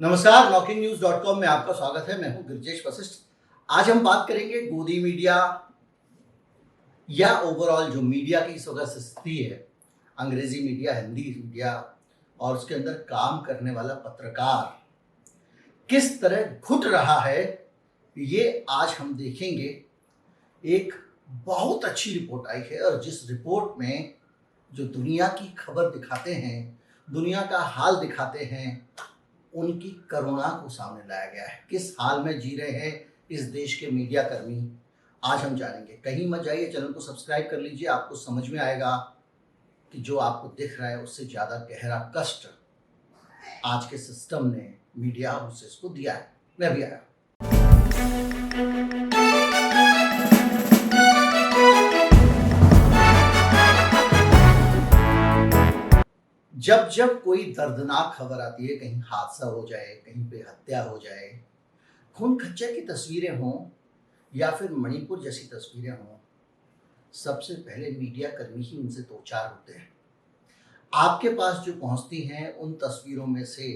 नमस्कार, NockingNews.com में आपका स्वागत है। मैं हूं गिरिजेश वशिष्ठ। आज हम बात करेंगे गोदी मीडिया या ओवरऑल जो मीडिया की इस वक्त स्थिति है, अंग्रेजी मीडिया, हिंदी मीडिया और उसके अंदर काम करने वाला पत्रकार किस तरह घुट रहा है, ये आज हम देखेंगे। एक बहुत अच्छी रिपोर्ट आई है और जिस रिपोर्ट में जो दुनिया की खबर दिखाते हैं, दुनिया का हाल दिखाते हैं, उनकी करुणा को सामने लाया गया है। किस हाल में जी रहे हैं इस देश के मीडिया कर्मी, आज हम जानेंगे। कहीं मत जाइए, चैनल को सब्सक्राइब कर लीजिए। आपको समझ में आएगा कि जो आपको दिख रहा है उससे ज़्यादा गहरा कष्ट आज के सिस्टम ने मीडिया हाउसेस को दिया है। मैं भी आया। जब जब कोई दर्दनाक खबर आती है, कहीं हादसा हो जाए, कहीं पे हत्या हो जाए, खून खच्चर की तस्वीरें हों या फिर मणिपुर जैसी तस्वीरें हों, सबसे पहले मीडिया कर्मी ही उनसे दो चार होते हैं। आपके पास जो पहुंचती हैं उन तस्वीरों में से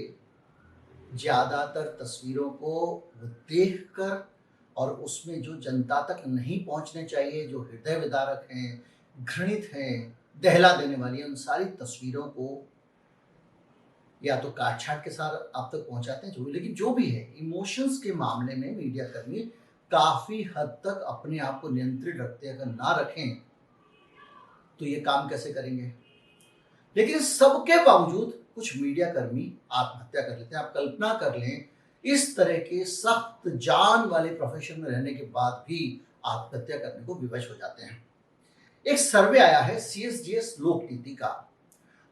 ज़्यादातर तस्वीरों को वो देखकर और उसमें जो जनता तक नहीं पहुंचने चाहिए, जो हृदय विदारक हैं, घृणित हैं, दहला देने वाली हैं, उन सारी तस्वीरों को या तो काट छाट के साथ आप तक पहुंचाते हैं, जो लेकिन जो भी है, इमोशंस के मामले में मीडिया कर्मी काफ़ी हद तक अपने आप को नियंत्रित रखते हैं। अगर ना रखें तो ये काम कैसे करेंगे। लेकिन सबके बावजूद कुछ मीडिया कर्मी आत्महत्या कर लेते हैं। आप कल्पना कर लें, इस तरह के सख्त जान वाले प्रोफेशन में रहने के बाद भी आत्महत्या करने को विवश हो जाते हैं। एक सर्वे आया है CSGS लोक नीति का,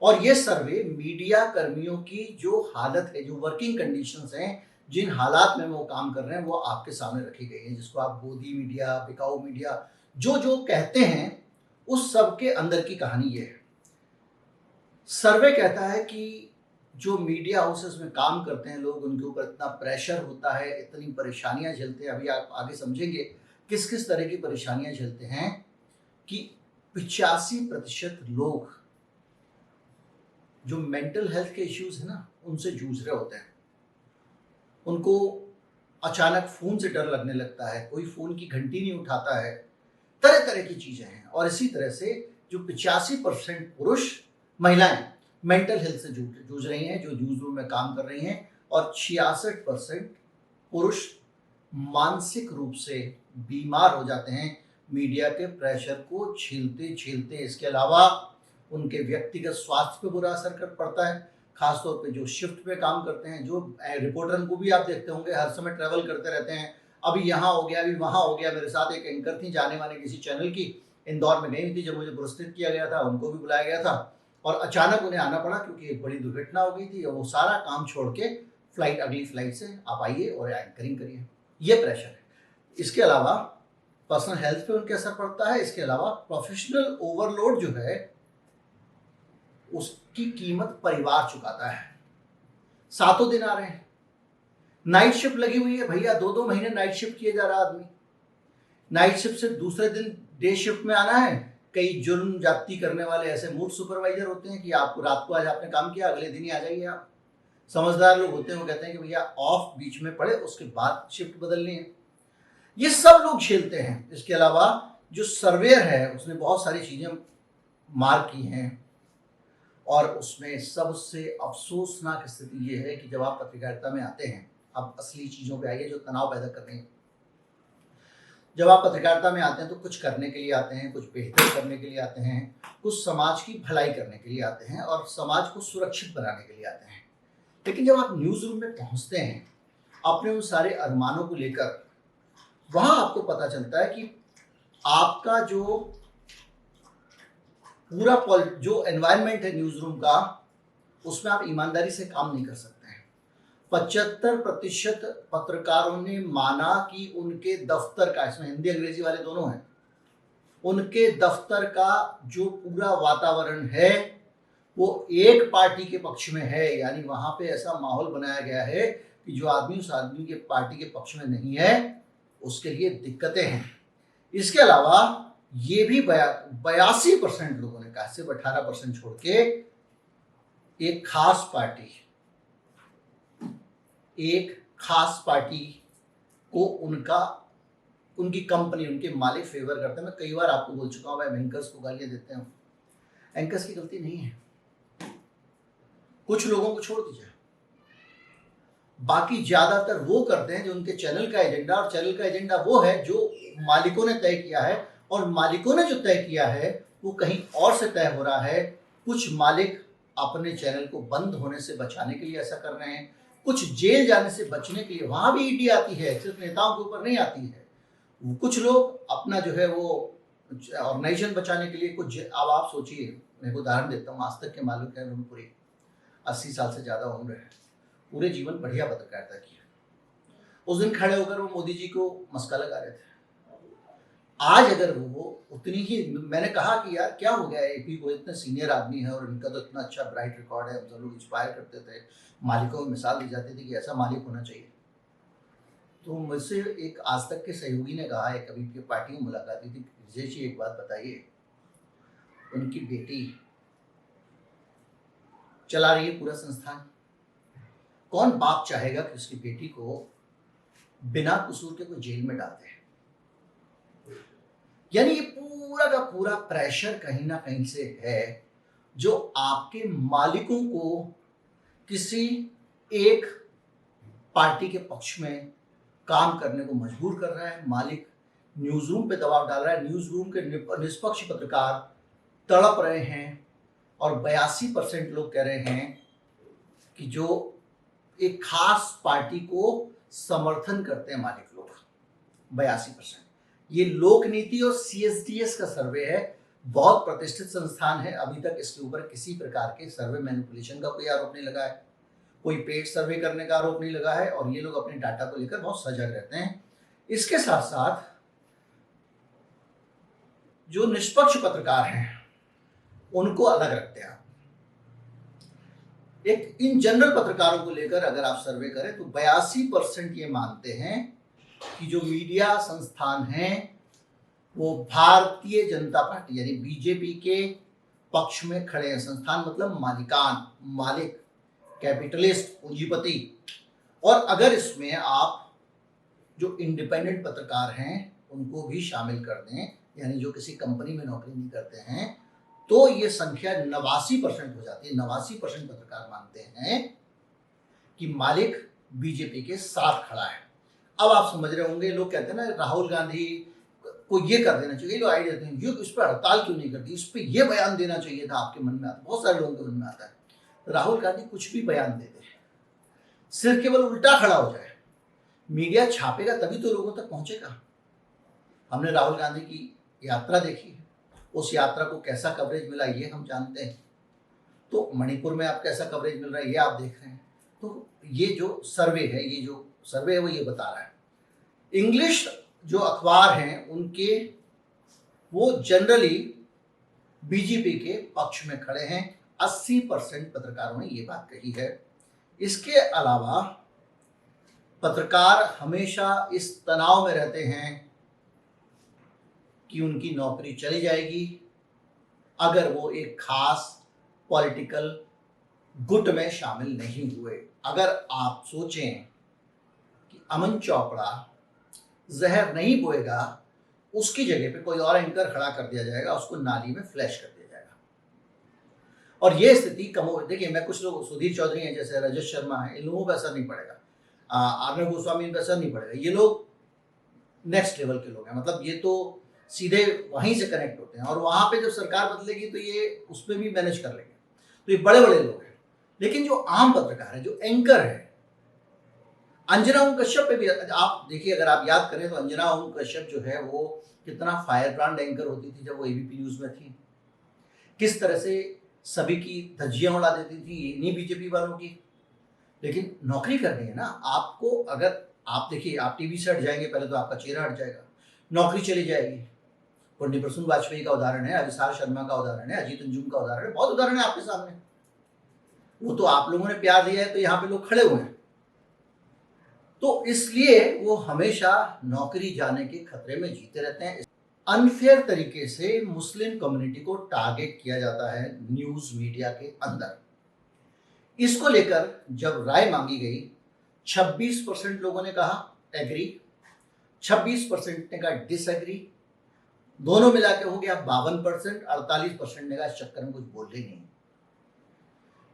और ये सर्वे मीडिया कर्मियों की जो हालत है, जो वर्किंग कंडीशंस हैं, जिन हालात में वो काम कर रहे हैं, वो आपके सामने रखी गई है। जिसको आप गोदी मीडिया, बिकाऊ मीडिया जो जो कहते हैं, उस सब के अंदर की कहानी ये है। सर्वे कहता है कि जो मीडिया हाउसेस में काम करते हैं लोग, उनके ऊपर इतना प्रेशर होता है, इतनी परेशानियां झेलते हैं। अभी आप आगे समझेंगे किस किस तरह की परेशानियां झेलते हैं कि 85% लोग जो मेंटल हेल्थ के इश्यूज है ना, उनसे जूझ रहे होते हैं। उनको अचानक फ़ोन से डर लगने लगता है, कोई फ़ोन की घंटी नहीं उठाता है, तरह तरह की चीज़ें हैं। और इसी तरह से जो 85% पुरुष महिलाएं मेंटल हेल्थ से जूझ रही हैं, जो न्यूज़ रूम में काम कर रही हैं, और 66% पुरुष मानसिक रूप से बीमार हो जाते हैं मीडिया के प्रेशर को झेलते झेलते। इसके अलावा उनके व्यक्तिगत स्वास्थ्य पे बुरा असर कर पड़ता है, खासतौर पे जो शिफ्ट पे काम करते हैं। जो रिपोर्टर को भी आप देखते होंगे, हर समय ट्रैवल करते रहते हैं, अभी यहाँ हो गया, अभी वहाँ हो गया। मेरे साथ एक एंकर थी, जाने माने किसी चैनल की, इंदौर में गई हुई थी। जब मुझे पुरस्कृत किया गया था, उनको भी बुलाया गया था और अचानक उन्हें आना पड़ा क्योंकि एक बड़ी दुर्घटना हो गई थी। और वो सारा काम छोड़ के अगली फ्लाइट से आप आइए और एंकरिंग करिए। ये प्रेशर है। इसके अलावा पर्सनल हेल्थ पे उनके असर पड़ता है। इसके अलावा प्रोफेशनल ओवरलोड जो है, उसकी कीमत परिवार चुकाता है। सातों दिन आ रहे हैं, नाइट शिफ्ट लगी हुई है भैया, 2-2 महीने नाइट शिफ्ट किए जा रहा आदमी। नाइट शिफ्ट से दूसरे दिन डे शिफ्ट में आना है। कई जुर्म जाती करने वाले ऐसे मूड सुपरवाइजर होते हैं कि आपको रात को आज आपने काम किया, अगले दिन ही आ जाइए आप। समझदार लोग होते हैं, वो कहते हैं कि भैया ऑफ बीच में पड़े, उसके बाद शिफ्ट बदलनी है। ये सब लोग झेलते हैं। इसके अलावा जो सर्वेयर है, उसने बहुत सारी चीजें मार्क की हैं, और उसमें सबसे अफसोसनाक स्थिति ये है कि जब आप पत्रकारिता में आते हैं, अब असली चीज़ों पे आइए जो तनाव पैदा कर रही हैं। जब आप पत्रकारिता में आते हैं तो कुछ करने के लिए आते हैं, कुछ बेहतर करने के लिए आते हैं, कुछ समाज की भलाई करने के लिए आते हैं और समाज को सुरक्षित बनाने के लिए आते हैं। लेकिन जब आप न्यूज़ रूम में पहुंचते हैं अपने उन सारे अरमानों को लेकर, वहाँ आपको पता चलता है कि आपका जो पूरा जो एनवायरनमेंट है न्यूज़ रूम का, उसमें आप ईमानदारी से काम नहीं कर सकते हैं। 75% पत्रकारों ने माना कि उनके दफ्तर का, इसमें हिंदी अंग्रेजी वाले दोनों हैं, उनके दफ्तर का जो पूरा वातावरण है वो एक पार्टी के पक्ष में है। यानी वहाँ पे ऐसा माहौल बनाया गया है कि जो आदमी उस आदमी के पार्टी के पक्ष में नहीं है, उसके लिए दिक्कतें हैं। इसके अलावा ये भी 82% लोगों ने कहा, सिर्फ 18% छोड़ के, एक खास पार्टी, एक खास पार्टी को उनकी कंपनी, उनके मालिक फेवर करते हैं। मैं कई बार आपको बोल चुका हूँ, मैं एंकर्स को गालियां देते हैं, एंकर्स की गलती नहीं है, कुछ लोगों को छोड़ दीजिए, बाकी ज्यादातर वो करते हैं जो उनके चैनल का एजेंडा, और चैनल का एजेंडा वो है जो मालिकों ने तय किया है, और मालिकों ने जो तय किया है वो कहीं और से तय हो रहा है। कुछ मालिक अपने चैनल को बंद होने से बचाने के लिए ऐसा कर रहे हैं, कुछ जेल जाने से बचने के लिए, वहां भी ईडी आती है, सिर्फ नेताओं के ऊपर नहीं आती है। कुछ लोग अपना जो है वो ऑर्गेनाइजेशन बचाने के लिए कुछ, अब आप सोचिए, मैं एक उदाहरण देता हूँ, आज तक के मालिक हैं, उन्होंने पूरी 80 साल से ज्यादा उम्र है, पूरे जीवन बढ़िया पत्रकारिता की। उस दिन खड़े होकर वो मोदी जी को मस्का लगा रहे थे। आज अगर वो उतनी ही, मैंने कहा कि यार क्या हो गया, एपी को इतने सीनियर आदमी है और इनका तो इतना अच्छा ब्राइट रिकॉर्ड है, हम सब लोग इंस्पायर करते थे, मालिकों में मिसाल दी जाती थी कि ऐसा मालिक होना चाहिए। तो मुझसे एक आज तक के सहयोगी ने कहा है, कभी की पार्टी में मुलाकात हुई थी, विजय जी एक बात बताइए, उनकी बेटी चला रही है पूरा संस्थान, कौन बाप चाहेगा कि उसकी बेटी को बिना कसूर के कोई जेल में डाल दे? यानी ये पूरा का पूरा प्रेशर कहीं ना कहीं से है जो आपके मालिकों को किसी एक पार्टी के पक्ष में काम करने को मजबूर कर रहा है। मालिक न्यूज रूम पे दबाव डाल रहा है, न्यूज रूम के निष्पक्ष पत्रकार तड़प रहे हैं, और 82% लोग कह रहे हैं कि जो एक खास पार्टी को समर्थन करते हैं मालिक लोग, 82%। ये लोक नीति और CSDS का सर्वे है, बहुत प्रतिष्ठित संस्थान है, अभी तक इसके ऊपर किसी प्रकार के सर्वे मैनिपुलेशन का कोई आरोप नहीं लगा है, कोई पेड सर्वे करने का आरोप नहीं लगा है, और ये लोग अपने डाटा को लेकर बहुत सजग रहते हैं। इसके साथ साथ जो निष्पक्ष पत्रकार हैं उनको अलग रखते हैं। एक इन जनरल पत्रकारों को लेकर अगर आप सर्वे करें तो 82% ये मानते हैं कि जो मीडिया संस्थान हैं वो भारतीय जनता पार्टी यानी बीजेपी के पक्ष में खड़े हैं। संस्थान मतलब मालिकान, मालिक, कैपिटलिस्ट, पूंजीपति। और अगर इसमें आप जो इंडिपेंडेंट पत्रकार हैं उनको भी शामिल कर दें, यानी जो किसी कंपनी में नौकरी नहीं करते हैं, तो ये संख्या 89% हो जाती है। 89% पत्रकार मानते हैं कि मालिक बीजेपी के साथ खड़ा है। अब आप समझ रहे होंगे, लोग कहते हैं ना राहुल गांधी को ये कर देना चाहिए, लोग आइडिया देते हैं ये इस पर हड़ताल क्यों नहीं करती, इस पर ये बयान देना चाहिए था, आपके मन में आता है, बहुत सारे लोगों के मन में आता है। राहुल गांधी कुछ भी बयान दे दे, सिर्फ केवल उल्टा खड़ा हो जाए, मीडिया छापेगा तभी तो लोगों तक पहुंचेगा। हमने राहुल गांधी की यात्रा देखी, उस यात्रा को कैसा कवरेज मिला ये हम जानते हैं, तो मणिपुर में आप कैसा कवरेज मिल रहा है ये आप देख रहे हैं। तो ये जो सर्वे है वो ये बता रहा है। इंग्लिश जो अखबार हैं उनके वो जनरली बीजेपी के पक्ष में खड़े हैं, 80% पत्रकारों ने ये बात कही है। इसके अलावा पत्रकार हमेशा इस तनाव में रहते हैं कि उनकी नौकरी चली जाएगी अगर वो एक खास पॉलिटिकल गुट में शामिल नहीं हुए। अगर आप सोचें कि अमन चोपड़ा जहर नहीं बोएगा, उसकी जगह पे कोई और एंकर खड़ा कर दिया जाएगा, उसको नाली में फ्लैश कर दिया जाएगा। और ये स्थिति कम हो, देखिए मैं कुछ लोग, सुधीर चौधरी हैं जैसे, रजत शर्मा है, इन लोगों पर असर नहीं पड़ेगा, अर्नब गोस्वामी पर असर नहीं पड़ेगा, ये लोग नेक्स्ट लेवल के लोग हैं, मतलब ये तो सीधे वहीं से कनेक्ट होते हैं, और वहां पे जब सरकार बदलेगी तो ये उसमें भी मैनेज कर लेंगे, तो ये बड़े बड़े लोग हैं। लेकिन जो आम पत्रकार है, जो एंकर है, अंजना ओम कश्यप पे भी आप देखिए, अगर आप याद करें तो अंजना ओम कश्यप जो है वो कितना फायर ब्रांड एंकर होती थी जब वो एबीपी न्यूज में थी, किस तरह से सभी की धज्जियां उड़ा देती थी इन्हीं बीजेपी वालों की। लेकिन नौकरी करनी है ना आपको, अगर आप देखिए, आप टीवी से हट जाएंगे पहले तो आपका चेहरा हट जाएगा, नौकरी चली जाएगी। पंडित प्रसून वाजपेयी का उदाहरण है, अभिसार शर्मा का उदाहरण है, अजीत अंजुम का उदाहरण है, बहुत उदाहरण है आपके सामने। वो तो आप लोगों ने प्यार दिया है तो यहाँ पे लोग खड़े हुए हैं, तो इसलिए वो हमेशा नौकरी जाने के खतरे में जीते रहते हैं। अनफेयर तरीके से मुस्लिम कम्युनिटी को टारगेट किया जाता है न्यूज मीडिया के अंदर। इसको लेकर जब राय मांगी गई 26% लोगों ने कहा एग्री, 26% ने कहा डिसएग्री, दोनों मिला के हो गया 52%, 48% ने कहा इस चक्कर में कुछ बोल ही नहीं।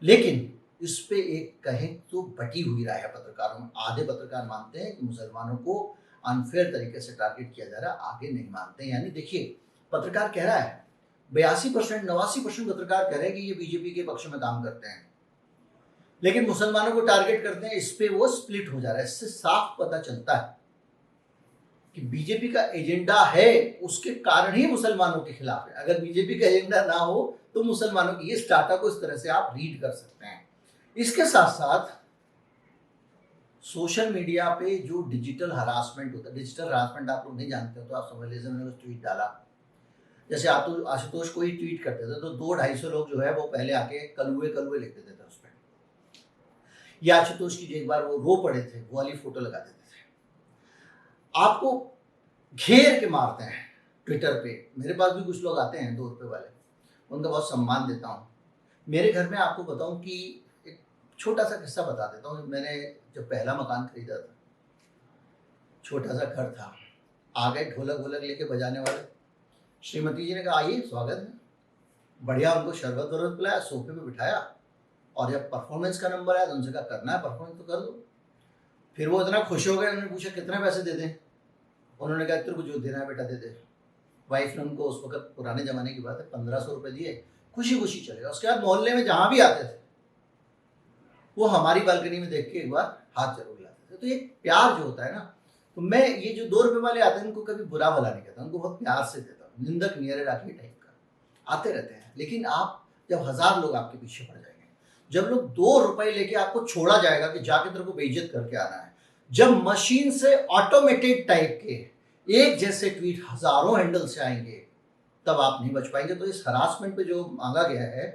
लेकिन इस पे एक कहें तो बटी हुई राय है पत्रकारों में। आधे पत्रकार मानते हैं कि मुसलमानों को अनफेयर तरीके से टारगेट किया जा रहा है, आगे नहीं मानते हैं। यानी देखिए, पत्रकार कह रहा है 82%, 89% पत्रकार कह रहे हैं कि ये बीजेपी के पक्ष में काम करते हैं, लेकिन मुसलमानों को टारगेट करते हैं, इस पे वो स्प्लिट हो जा रहा है। इससे साफ पता चलता है कि बीजेपी का एजेंडा है, उसके कारण ही मुसलमानों के खिलाफ है। अगर बीजेपी का एजेंडा ना हो तो मुसलमानों की, इस डाटा को इस तरह से आप रीड कर सकते हैं। इसके साथ साथ सोशल मीडिया पे जो डिजिटल हरासमेंट होता है, डिजिटल हरासमेंट आप लोग नहीं जानते हो तो आप समझ लीजिए, मैंने ट्वीट डाला, जैसे आशुतोष को ही ट्वीट करते थे तो 200-250 लोग जो है वो पहले आके कलुए कलुए लिख देते थे उस पर, या आशुतोष की एक बार वो रो पड़े थे वो वाली फोटो लगा देते थे। आपको घेर के मारते हैं ट्विटर पे। मेरे पास भी कुछ लोग आते हैं 2 रुपये वाले, उनका बहुत सम्मान देता हूँ। मेरे घर में आपको बताऊं कि एक छोटा सा किस्सा बता देता हूँ। मैंने जब पहला मकान खरीदा था, छोटा सा घर था, आ गए ढोलक वोलक लेके बजाने वाले, श्रीमती जी ने कहा आइए स्वागत है, बढ़िया उनको शरबत वरबत पिलाया, सोफे पे बिठाया, और जब परफॉर्मेंस का नंबर आया तो उनसे कहा करना है परफॉर्मेंस तो कर दो। फिर वो इतना खुश हो गए, उन्होंने पूछा कितने पैसे दे दें, उन्होंने कहा तेरे को जो देना है बेटा दे दे। वाइफ ने उनको, उस वक्त पुराने ज़माने की बात है, 1500 रुपये दिए, खुशी खुशी चले गए। उसके बाद मोहल्ले में जहाँ भी आते थे वो हमारी बालकनी में देख के एक बार हाथ जरूर लाते थे। तो ये प्यार जो होता है ना, तो मैं ये जो 2 रुपये वाले आते हैं उनको कभी बुरा भला नहीं कहता, उनको बहुत प्यार से देता हूँ, निंदक नियरे राखी टाइप का आते रहते हैं। लेकिन आप जब 1000 लोग आपके पीछे पड़ जाएंगे, जब लोग 2 रुपये लेके आपको छोड़ा जाएगा कि जाके तेरे को बेइज्जत करके आना है, जब मशीन से ऑटोमेटेड टाइप के एक जैसे ट्वीट हजारों हैंडल से आएंगे, तब आप नहीं बच पाएंगे। तो इस हरासमेंट पे जो मांगा गया है,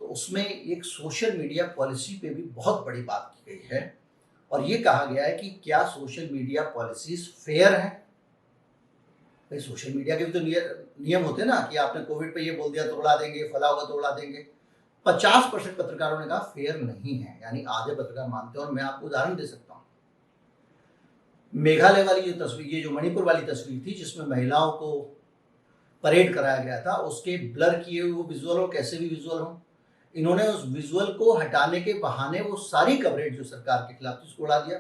तो उसमें एक सोशल मीडिया पॉलिसी पे भी बहुत बड़ी बात की गई है, और ये कहा गया है कि क्या सोशल मीडिया पॉलिसीज फेयर हैं। भाई सोशल मीडिया के भी तो नियम होते हैं ना, कि आपने कोविड पे ये बोल दिया तो उड़ा देंगे, फला होगा तो उड़ा देंगे। 50% पत्रकारों ने कहा फेयर नहीं है, यानी आधे पत्रकार मानते हैं। और मैं आपको उदाहरण दे सकता हूँ, मेघालय वाली जो तस्वीर, ये जो मणिपुर वाली तस्वीर थी जिसमें महिलाओं को परेड कराया गया था, उसके ब्लर किए हुए विजुअल हो, कैसे भी विजुअल हो, इन्होंने उस विजुअल को हटाने के बहाने वो सारी कवरेज जो सरकार के खिलाफ थी उसको उड़ा दिया।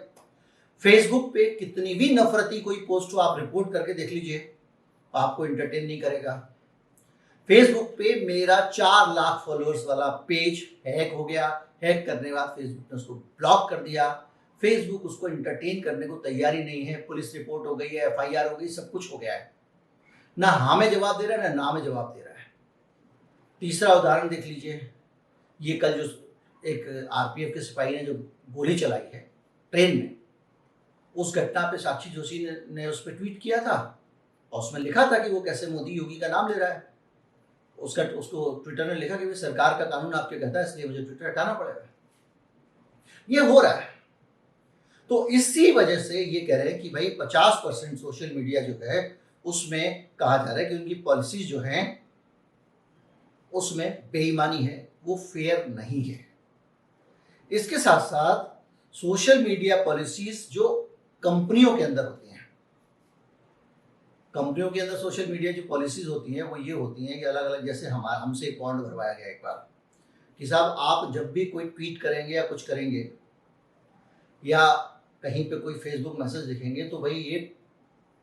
फेसबुक पे कितनी भी नफरती कोई पोस्ट हो, आप रिपोर्ट करके देख लीजिए, आपको एंटरटेन नहीं करेगा। फेसबुक पे मेरा 4 लाख फॉलोअर्स वाला पेज हैक हो गया, हैक करने के बाद फेसबुक ने उसको ब्लॉक कर दिया। फेसबुक उसको एंटरटेन करने को तैयारी नहीं है, पुलिस रिपोर्ट हो गई है, FIR हो गई, सब कुछ हो गया है, ना हाँ में जवाब दे रहा है, ना में जवाब दे रहा है। तीसरा उदाहरण देख लीजिए, ये कल जो एक RPF के सिपाही ने जो गोली चलाई है ट्रेन में, उस घटना पे साक्षी जोशी ने उस पर ट्वीट किया था, और उसमें लिखा था कि वो कैसे मोदी योगी का नाम ले रहा है। उसको ट्विटर ने लिखा कि सरकार का कानून आपके कहता है, इसलिए मुझे ट्विटर हटाना पड़ेगा। ये हो रहा है। तो इसी वजह से ये कह रहे हैं कि भाई 50% सोशल मीडिया जो है उसमें कहा जा रहा है कि उनकी पॉलिसीज जो हैं उसमें बेईमानी है, वो फेयर नहीं है। इसके साथ साथ सोशल मीडिया पॉलिसीज जो कंपनियों के अंदर होती हैं, कंपनियों के अंदर सोशल मीडिया जो पॉलिसीज होती हैं वो ये होती हैं कि अलग अलग, जैसे हमसे एक बॉन्ड भरवाया गया एक बार कि साहब आप जब भी कोई ट्वीट करेंगे या कुछ करेंगे या कहीं पे कोई फेसबुक मैसेज लिखेंगे, तो भाई ये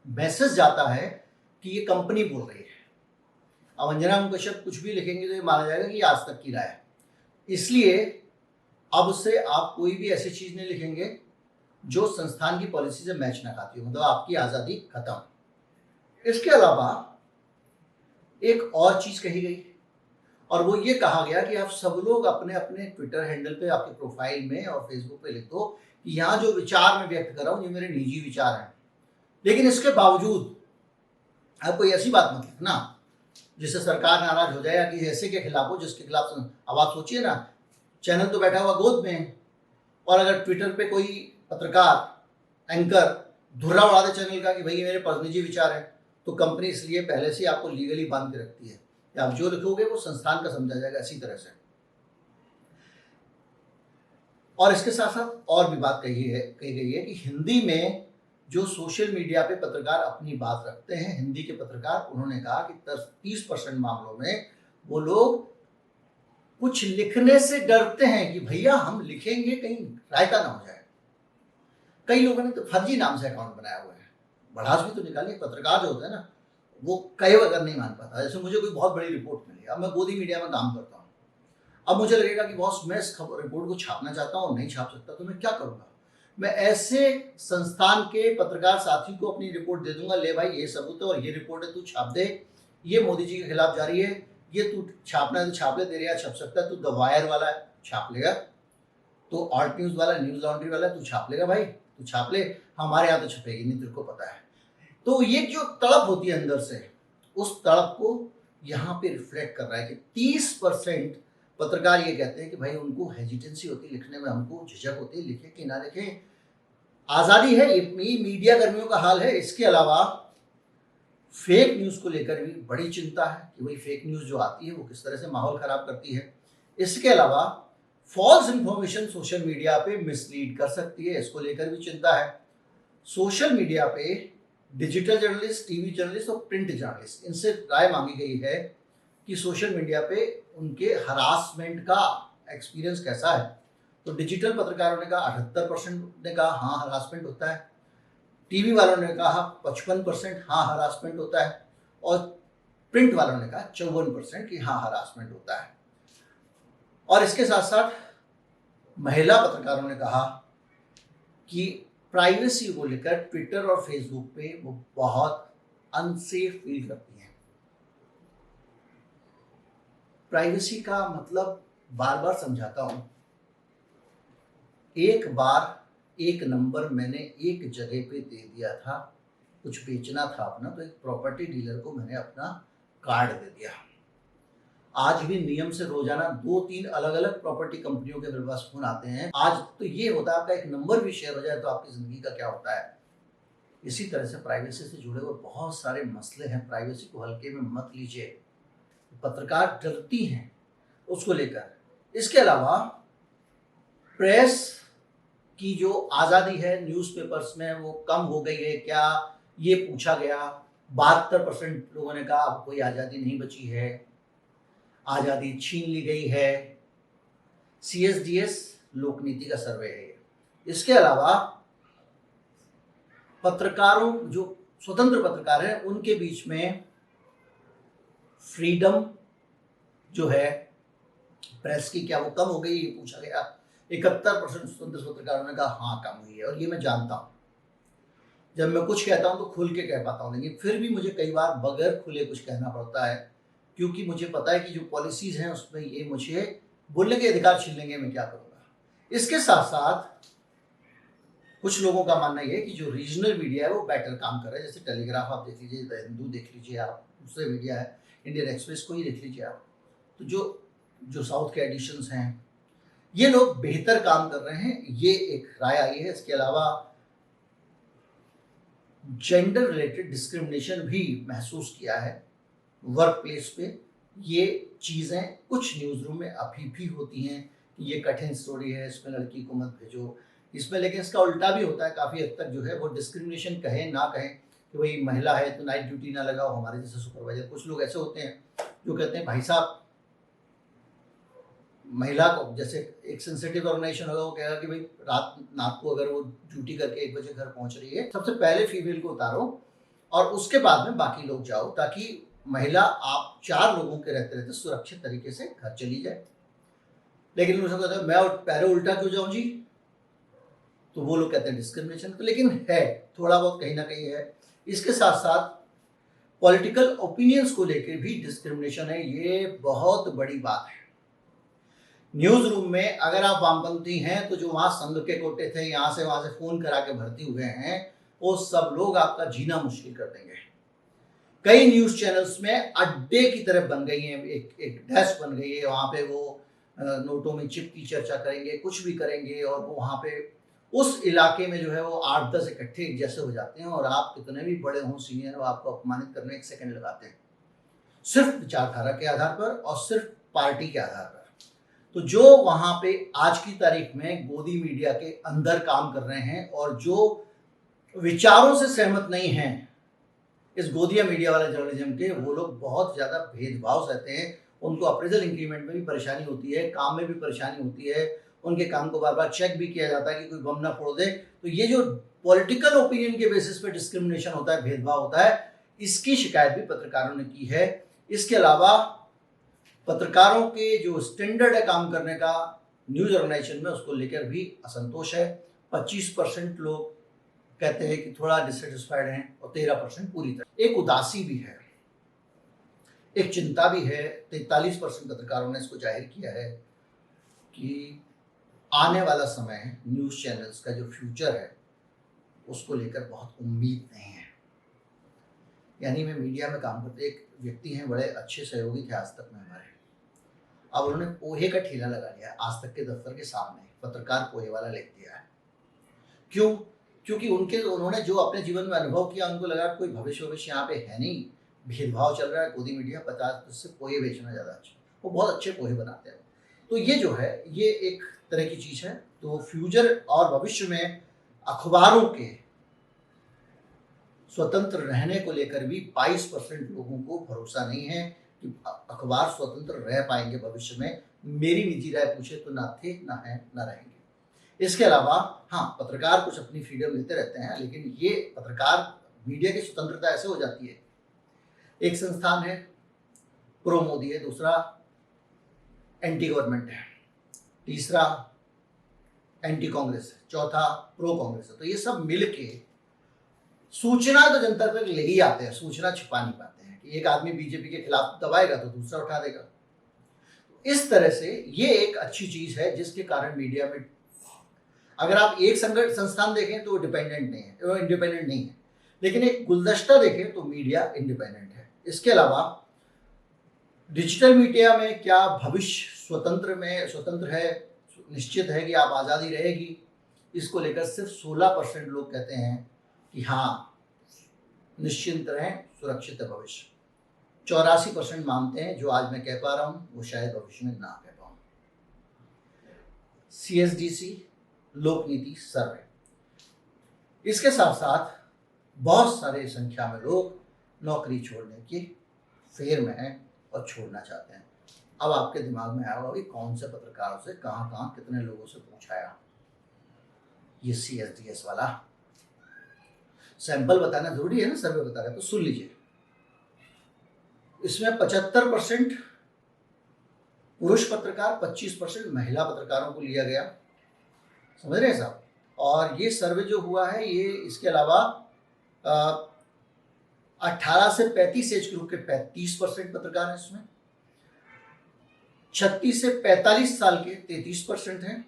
मैसेज जाता है कि ये कंपनी बोल रही है। अब अंजना उनको शब्द कुछ भी लिखेंगे तो ये माना जाएगा कि आज तक की राय है। इसलिए अब से आप कोई भी ऐसी चीज नहीं लिखेंगे जो संस्थान की पॉलिसी से मैच ना खाती हो, मतलब आपकी आज़ादी खत्म। इसके अलावा एक और चीज कही गई, और वो ये कहा गया कि आप सब लोग अपने अपने ट्विटर हैंडल पे, आपके प्रोफाइल में और फेसबुक पे लिख दो कि यहाँ जो विचार मैं व्यक्त कर रहा हूँ ये मेरे निजी विचार हैं, लेकिन इसके बावजूद आप कोई ऐसी बात मत लिखना जिससे सरकार नाराज हो जाए या किसी ऐसे के खिलाफ हो जिसके खिलाफ। अब आप सोचिए ना, चैनल तो बैठा हुआ गोद में, और अगर ट्विटर पे कोई पत्रकार एंकर धुर्रा उड़ा दे चैनल का कि भाई ये मेरे निजी विचार है, तो कंपनी इसलिए पहले से आपको लीगली बांध के रखती है कि आप जो लिखोगे वो संस्थान का समझा जाएगा, इसी तरह से। और इसके साथ साथ और भी बात कही गई है कि हिंदी में जो सोशल मीडिया पे पत्रकार अपनी बात रखते हैं, हिंदी के पत्रकार, उन्होंने कहा कि 30% मामलों में वो लोग कुछ लिखने से डरते हैं कि भैया हम लिखेंगे कहीं रायता ना हो जाए। कई लोगों ने तो फर्जी नाम से अकाउंट बनाया हुआ है, भड़ास भी तो निकालिए। पत्रकार जो होता है ना, वो कई अगर नहीं मान पाता। जैसे मुझे कोई बहुत बड़ी रिपोर्ट मिली, अब मैं गोदी मीडिया में काम करता हूँ, अब मुझे लगेगा कि बॉस मैं इस रिपोर्ट को छापना चाहता हूँ और नहीं छाप सकता, तो मैं क्या करूँगा? मैं ऐसे संस्थान के पत्रकार साथी को अपनी रिपोर्ट दे दूंगा, ले भाई ये सबूत है और ये रिपोर्ट है, तू छाप दे, ये मोदी जी के खिलाफ जारी है, ये तू छापना है तो छाप ले, तेरे यहाँ छप सकता है, तू द वायर वाला है छाप लेगा, तो आर्ट न्यूज वाला, न्यूज लॉन्ड्री वाला है, तू छाप लेगा भाई, तू छाप ले, हमारे यहाँ तो छपेगी नहीं, तेरे को पता है। तो ये जो तड़प होती है अंदर से, उस तड़प को यहाँ पे रिफ्लेक्ट कर रहा है कि 30% पत्रकार ये कहते हैं कि भाई उनको हेजिटेंसी होती है लिखने में, हमको झिझक होती है, लिखे कि ना लिखे। आज़ादी है, ये मीडिया कर्मियों का हाल है। इसके अलावा फेक न्यूज़ को लेकर भी बड़ी चिंता है कि भाई फेक न्यूज़ जो आती है वो किस तरह से माहौल खराब करती है। इसके अलावा फॉल्स इंफॉर्मेशन सोशल मीडिया पे मिसलीड कर सकती है, इसको लेकर भी चिंता है। सोशल मीडिया पे डिजिटल जर्नलिस्ट, टीवी जर्नलिस्ट और प्रिंट जर्नलिस्ट, इनसे राय मांगी गई है कि सोशल मीडिया पे उनके हरासमेंट का एक्सपीरियंस कैसा है। तो डिजिटल पत्रकारों ने कहा 78% ने कहा हाँ हरासमेंट होता है, टीवी वालों ने कहा 55% हाँ हरासमेंट होता है, और प्रिंट वालों ने कहा 54% कि हाँ हरासमेंट होता है। और इसके साथ साथ महिला पत्रकारों ने कहा कि प्राइवेसी को लेकर ट्विटर और फेसबुक पे वो बहुत अनसेफ फील करती हैं। प्राइवेसी का मतलब बार बार समझाता हूं, एक बार एक नंबर मैंने एक जगह पे दे दिया था, कुछ बेचना था अपना, तो एक प्रॉपर्टी डीलर को मैंने अपना कार्ड दे दिया। आज भी नियम से रोजाना 2-3 अलग अलग प्रॉपर्टी कंपनियों के मेरे पास फोन आते हैं। आज तो ये होता है आपका एक नंबर भी शेयर हो जाए तो आपकी जिंदगी का क्या होता है। इसी तरह से प्राइवेसी से जुड़े हुए बहुत सारे मसले हैं, प्राइवेसी को हल्के में मत लीजिए। पत्रकार डरती हैं उसको लेकर। इसके अलावा प्रेस की जो आज़ादी है न्यूज़पेपर्स में वो कम हो गई है क्या, ये पूछा गया। 72% लोगों ने कहा अब कोई आज़ादी नहीं बची है, आज़ादी छीन ली गई है। CSDS लोक नीति का सर्वे है। इसके अलावा पत्रकारों, जो स्वतंत्र पत्रकार हैं, उनके बीच में फ्रीडम जो है प्रेस की, क्या वो कम हो गई, ये पूछा गया। 71% स्वतंत्र पत्रकारों ने कहा हाँ कम हुई है। और ये मैं जानता हूँ, जब मैं कुछ कहता हूँ तो खुल के कह पाता हूँ, लेकिन फिर भी मुझे कई बार बगैर खुले कुछ कहना पड़ता है, क्योंकि मुझे पता है कि जो पॉलिसीज हैं उसमें ये मुझे बोलने के अधिकार छीन लेंगे, मैं क्या करूँगा। इसके साथ साथ कुछ लोगों का मानना ये है कि जो रीजनल मीडिया है वो बेटर काम कर रहा है। जैसे टेलीग्राफ आप देख लीजिए, द हिंदू देख लीजिए, आप दूसरे मीडिया है, इंडियन एक्सप्रेस को ही देख लीजिए आप, तो जो साउथ के एडिशंस हैं, ये लोग बेहतर काम कर रहे हैं, ये एक राय आई है। इसके अलावा जेंडर रिलेटेड डिस्क्रिमिनेशन भी महसूस किया है वर्क प्लेस पे। ये चीज़ें कुछ न्यूज़ रूम में अभी भी होती हैं कि ये कठिन स्टोरी है, इसमें लड़की को मत भेजो इसमें, लेकिन इसका उल्टा भी होता है काफ़ी हद तक। जो है वो डिस्क्रिमिनेशन कहें ना कहें कि भाई महिला है तो नाइट ड्यूटी ना लगाओ, हमारे जैसे सुपरवाइजर। कुछ लोग ऐसे होते हैं जो कहते हैं भाई साहब महिला को, जैसे एक सेंसिटिव ऑर्गेनाइजेशन होगा वो कहेगा कि भाई रात को अगर वो ड्यूटी करके 1 बजे घर पहुंच रही है, सबसे पहले फीमेल को उतारो और उसके बाद में बाकी लोग जाओ, ताकि महिला आप 4 लोगों के रहते रहते सुरक्षित तरीके से घर चली जाए। लेकिन लोग कहते हैं मैं पहले उल्टा क्यों जाऊं जी, तो वो लोग कहते हैं डिस्क्रिमिनेशन। तो लेकिन है, थोड़ा बहुत कहीं ना कहीं है। इसके साथ साथ पॉलिटिकल ओपिनियंस को लेकर भी डिस्क्रिमिनेशन है, ये बहुत बड़ी बात है। न्यूज रूम में अगर आप वामपंथी हैं तो जो वहां संघ के कोटे थे, यहाँ से वहां से फोन करा के भर्ती हुए हैं, वो सब लोग आपका जीना मुश्किल कर देंगे। कई न्यूज चैनल्स में अड्डे की तरह बन गई हैं, एक डेस्क बन गई है, वहां पे वो नोटों में चिप की चर्चा करेंगे, कुछ भी करेंगे, और वो वहां पे उस इलाके में जो है वो 8-10 इकट्ठे एक जैसे हो जाते हैं, और आप कितने भी बड़े हों सीनियर, वो आपको अपमानित करने 1 सेकंड लगाते हैं, सिर्फ विचारधारा के आधार पर और सिर्फ पार्टी के आधार पर। तो जो वहां पे आज की तारीख में गोदी मीडिया के अंदर काम कर रहे हैं और जो विचारों से सहमत नहीं हैं इस गोदिया मीडिया वाले जर्नलिज्म के, वो लोग बहुत ज़्यादा भेदभाव सहते हैं। उनको अप्रेजल इंक्रीमेंट में भी परेशानी होती है, काम में भी परेशानी होती है, उनके काम को बार बार चेक भी किया जाता है कि कोई बम ना फोड़ दे। तो ये जो पॉलिटिकल ओपिनियन के बेसिस पे डिस्क्रिमिनेशन होता है, भेदभाव होता है, इसकी शिकायत भी पत्रकारों ने की है। इसके अलावा पत्रकारों के जो स्टैंडर्ड है काम करने का न्यूज़ ऑर्गेनाइजेशन में, उसको लेकर भी असंतोष है। 25% लोग कहते हैं कि थोड़ा डिससेटिस्फाइड हैं और 13% पूरी तरह। एक उदासी भी है, एक चिंता भी है। 43% पत्रकारों ने इसको जाहिर किया है कि आने वाला समय न्यूज़ चैनल्स का जो फ्यूचर है उसको लेकर बहुत उम्मीद नहीं है। यानी मैं मीडिया में काम करते एक व्यक्ति हैं, बड़े अच्छे सहयोगी थे आज तक में हमारे। अब उन्होंने पोहे का ठेला लगा लिया है आज तक के दफ्तर के सामने, पत्रकार पोहे वाला लिख दिया है। क्यों? क्योंकि उन्होंने जो अपने जीवन में अनुभव किया, उनको लगा कोई भविष्य यहाँ पे है नहीं, भेदभाव चल रहा है, गोदी मीडिया 50 से पोहे बेचना ज़्यादा अच्छा। वो बहुत अच्छे पोहे बनाते हैं। तो ये जो है ये एक तरह की चीज़ है। तो फ्यूचर और भविष्य में अखबारों के स्वतंत्र रहने को लेकर भी 22% लोगों को भरोसा नहीं है कि अखबार स्वतंत्र रह पाएंगे भविष्य में। मेरी निजी राय पूछे तो ना थे, ना है, ना रहेंगे। इसके अलावा हाँ, पत्रकार कुछ अपनी फ्रीडम लेते रहते हैं, लेकिन ये पत्रकार मीडिया की स्वतंत्रता ऐसे हो जाती है, एक संस्थान है प्रो मोदी है, दूसरा एंटी गवर्नमेंट है, तीसरा एंटी कांग्रेस है, चौथा प्रो कांग्रेस है। तो ये सब मिलके सूचना तो जनता तक ले ही आते हैं, सूचना छिपा नहीं पाते हैं कि एक आदमी बीजेपी के खिलाफ दबाएगा तो दूसरा उठा देगा। इस तरह से ये एक अच्छी चीज है जिसके कारण मीडिया में अगर आप एक संस्थान देखें तो वो डिपेंडेंट नहीं है, वो इंडिपेंडेंट नहीं है, लेकिन एक गुलदस्ता देखें तो मीडिया इंडिपेंडेंट है। इसके अलावा डिजिटल मीडिया में क्या भविष्य स्वतंत्र है, निश्चित है कि आप आज़ादी रहेगी, इसको लेकर सिर्फ 16% लोग कहते हैं कि हाँ निश्चिंत रहें, सुरक्षित है भविष्य। 84% मानते हैं जो आज मैं कह पा रहा हूँ वो शायद भविष्य में ना कह पाऊँ। CSDC लोक नीति सर्वे, इसके साथ साथ बहुत सारे संख्या में लोग नौकरी छोड़ने की फेर में हैं और छोड़ना चाहते हैं। अब आपके दिमाग में आया होगा कि कौन से पत्रकारों से कहाँ कितने लोगों से पूछाया। ये CSDS वाला सैंपल बताना जरूरी है ना, सर्वे बता रहे हैं तो सुन लीजिए। इसमें 75% पुरुष पत्रकार, 25% महिला पत्रकारों को लिया गया, समझ रहे हैं साहब। और ये सर्वे जो हुआ है ये इसके अलावा 18 से 35 एज ग्रुप के 35% पत्रकार हैं इसमें, 36 से 45 साल के 33% हैं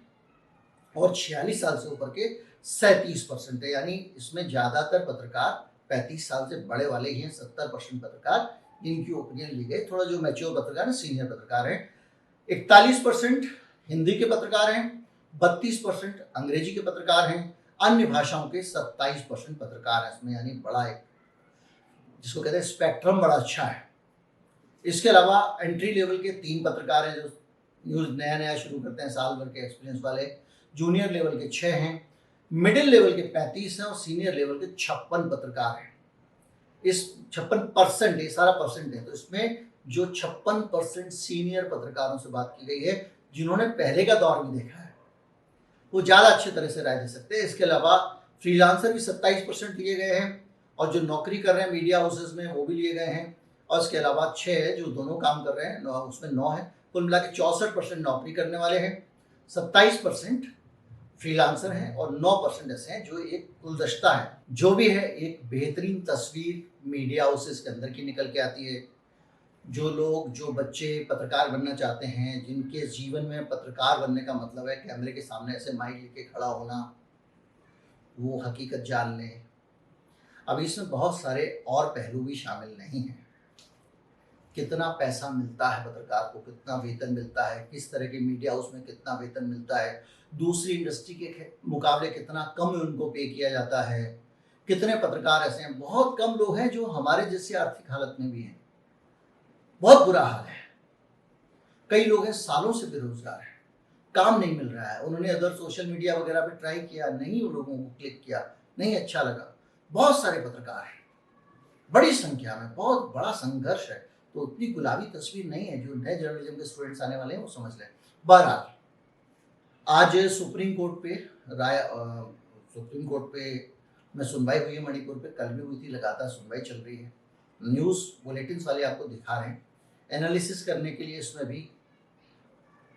और 46 साल से ऊपर के 37% है। यानी इसमें ज़्यादातर पत्रकार 35 साल से बड़े वाले ही हैं, 70% पत्रकार इनकी ओपिनियन ली गई। थोड़ा जो मैच्योर पत्रकार हैं, सीनियर पत्रकार हैं। 41% हिंदी के पत्रकार हैं, 32% अंग्रेजी के पत्रकार हैं, अन्य भाषाओं के 27% पत्रकार हैं इसमें। यानी बड़ा एक जिसको कहते हैं स्पेक्ट्रम बड़ा अच्छा है। इसके अलावा एंट्री लेवल के 3 पत्रकार हैं जो न्यूज़ नया शुरू करते हैं, साल भर के एक्सपीरियंस वाले। जूनियर लेवल के 6 हैं, मिडिल लेवल के 35 हैं और सीनियर लेवल के 56 पत्रकार हैं। इस 56% ये सारा परसेंट है, तो इसमें जो 56% सीनियर पत्रकारों से बात की गई है जिन्होंने पहले का दौर भी देखा है, वो ज़्यादा अच्छे तरह से राय दे सकते हैं। इसके अलावा फ्रीलांसर भी 27% लिए गए हैं और जो नौकरी कर रहे हैं मीडिया हाउसेस में वो भी लिए गए हैं। और इसके अलावा 6 जो दोनों काम कर रहे हैं, उसमें 9 है। कुल मिला के 64% नौकरी करने वाले हैं, 27% फ्रीलांसर हैं और 9% ऐसे हैं जो एक गुलदस्ता है। जो भी है एक बेहतरीन तस्वीर मीडिया हाउसेस के अंदर की निकल के आती है। जो लोग, जो बच्चे पत्रकार बनना चाहते हैं, जिनके जीवन में पत्रकार बनने का मतलब है कैमरे के सामने ऐसे माइक लेके खड़ा होना, वो हकीकत जान लें। अब इसमें बहुत सारे और पहलू भी शामिल नहीं हैं। कितना पैसा मिलता है पत्रकार को, कितना वेतन मिलता है, किस तरह के मीडिया हाउस में कितना वेतन मिलता है, दूसरी इंडस्ट्री के मुकाबले कितना कम उनको पे किया जाता है, कितने पत्रकार ऐसे हैं। बहुत कम लोग हैं जो हमारे जैसी आर्थिक हालत में भी हैं, बहुत बुरा हाल है। कई लोग हैं सालों से बेरोजगार हैं। काम नहीं मिल रहा है। उन्होंने अगर सोशल मीडिया वगैरह पे ट्राई किया, नहीं उन लोगों को क्लिक किया, नहीं अच्छा लगा। बहुत सारे पत्रकार हैं, बड़ी संख्या में, बहुत बड़ा संघर्ष है। तो उतनी गुलाबी तस्वीर नहीं है, जो नए जर्नलिज्म के स्टूडेंट्स आने वाले हैं वो समझ लें। बहरहाल, आज सुप्रीम कोर्ट पे सुप्रीम कोर्ट पे में सुनवाई हुई है मणिपुर पे, कल भी हुई थी, लगातार सुनवाई चल रही है। न्यूज़ बुलेटिन्स वाले आपको दिखा रहे हैं। एनालिसिस करने के लिए इसमें भी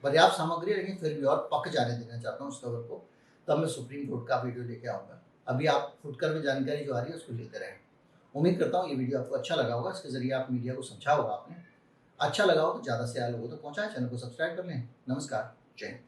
पर्याप्त सामग्री है, लेकिन फिर भी और पक जाने देना चाहता हूँ उस खबर को, तब मैं सुप्रीम कोर्ट का वीडियो लेके आऊँगा। अभी आप फुटकर में जानकारी जो आ रही है उसको लेते रहें। उम्मीद करता हूँ ये वीडियो आपको अच्छा लगा होगा, इसके ज़रिए आप मीडिया को समझा होगा आपने। अच्छा लगा हो तो ज़्यादा से ज़्यादा लोगों तक पहुँचाएँ, चैनल को सब्सक्राइब कर लें। नमस्कार, जय हिंद।